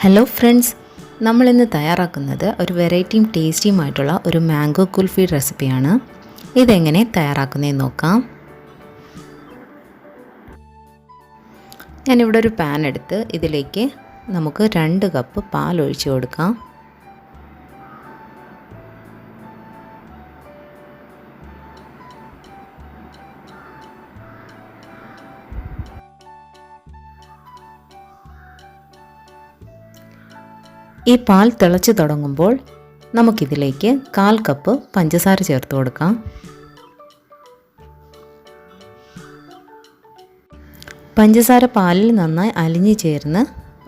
Hello friends, നമ്മളിന്ന് തയ്യാറാക്കുന്നത് ഒരു വെറൈറ്റിയും ടേസ്റ്റിയുമായിട്ടുള്ള ഒരു മാംഗോ കുൽഫി റെസിപ്പിയാണ്. ഇതെങ്ങനെ തയ്യാറാക്കുന്നതെന്ന് നോക്കാം. ഞാനിവിടെ ഒരു പാൻ എടുത്ത് ഇതിലേക്ക് നമുക്ക് 2 കപ്പ് പാൽ ഒഴിച്ചു കൊടുക്കാം. ഈ പാൽ തിളച്ച് തുടങ്ങുമ്പോൾ നമുക്കിതിലേക്ക് 1/4 കപ്പ് പഞ്ചസാര ചേർത്ത് കൊടുക്കാം. പഞ്ചസാര പാലിൽ നന്നായി അലിഞ്ഞു ചേർന്ന്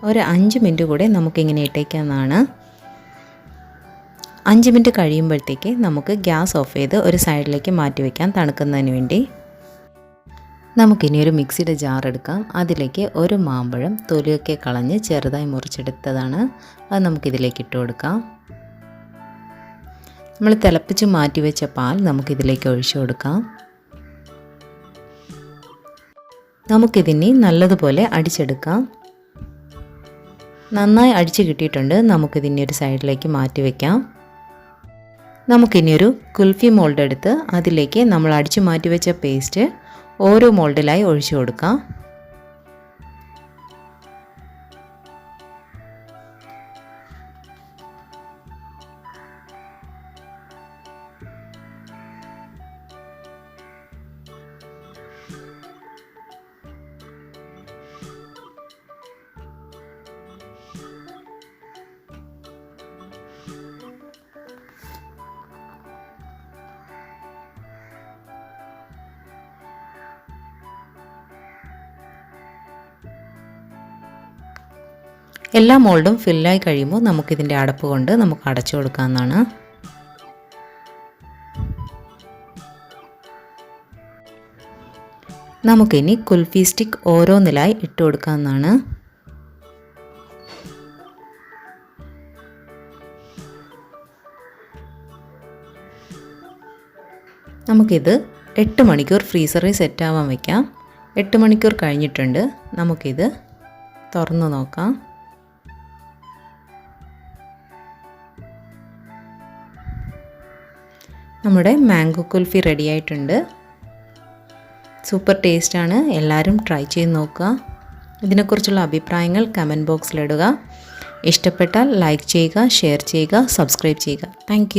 ഒരു 5 മിനിറ്റ് കൂടെ നമുക്കിങ്ങനെ ഇട്ടേക്കാവുന്നതാണ്. 5 മിനിറ്റ് കഴിയുമ്പോഴത്തേക്ക് നമുക്ക് ഗ്യാസ് ഓഫ് ചെയ്ത് ഒരു സൈഡിലേക്ക് മാറ്റി വയ്ക്കാം തണുക്കുന്നതിന് വേണ്ടി. നമുക്കിനി ഒരു മിക്സിയുടെ ജാർ എടുക്കാം. അതിലേക്ക് ഒരു മാമ്പഴം തൊലിയൊക്കെ കളഞ്ഞ് ചെറുതായി മുറിച്ചെടുത്തതാണ്. അത് നമുക്കിതിലേക്ക് ഇട്ട് കൊടുക്കാം. നമ്മൾ തിളപ്പിച്ച് മാറ്റി വെച്ച പാൽ നമുക്കിതിലേക്ക് ഒഴിച്ചു കൊടുക്കാം. നമുക്കിതിനെ നല്ലതുപോലെ അടിച്ചെടുക്കാം. നന്നായി അടിച്ച് കിട്ടിയിട്ടുണ്ട്. നമുക്കിതിനെ ഒരു സൈഡിലേക്ക് മാറ്റി വയ്ക്കാം. നമുക്കിനി ഒരു കുൽഫി മോൾഡ് എടുത്ത് അതിലേക്ക് നമ്മൾ അടിച്ചു മാറ്റി വെച്ച പേസ്റ്റ് ഓരോ മോൾഡിലായി ഒഴിച്ചു കൊടുക്കാം. എല്ലാ മോൾഡും ഫില്ലായി കഴിയുമ്പോൾ നമുക്കിതിൻ്റെ അടപ്പ് കൊണ്ട് നമുക്ക് അടച്ചു കൊടുക്കാവുന്നതാണ്. നമുക്കിനി കുൽഫി സ്റ്റിക്ക് ഓരോന്നിലായി ഇട്ട് കൊടുക്കാവുന്നതാണ്. നമുക്കിത് 8 മണിക്കൂർ ഫ്രീസറിൽ സെറ്റാവാൻ വയ്ക്കാം. 8 മണിക്കൂർ കഴിഞ്ഞിട്ടുണ്ട്. നമുക്കിത് തുറന്ന് നോക്കാം. നമ്മുടെ മാംഗോ കുൽഫി റെഡി ആയിട്ടുണ്ട്. സൂപ്പർ ടേസ്റ്റാണ്. എല്ലാവരും ട്രൈ ചെയ്ത് നോക്കുക. ഇതിനെക്കുറിച്ചുള്ള അഭിപ്രായങ്ങൾ കമൻറ്റ് ബോക്സിലിടുക. ഇഷ്ടപ്പെട്ടാൽ ലൈക്ക് ചെയ്യുക, ഷെയർ ചെയ്യുക, സബ്സ്ക്രൈബ് ചെയ്യുക. താങ്ക്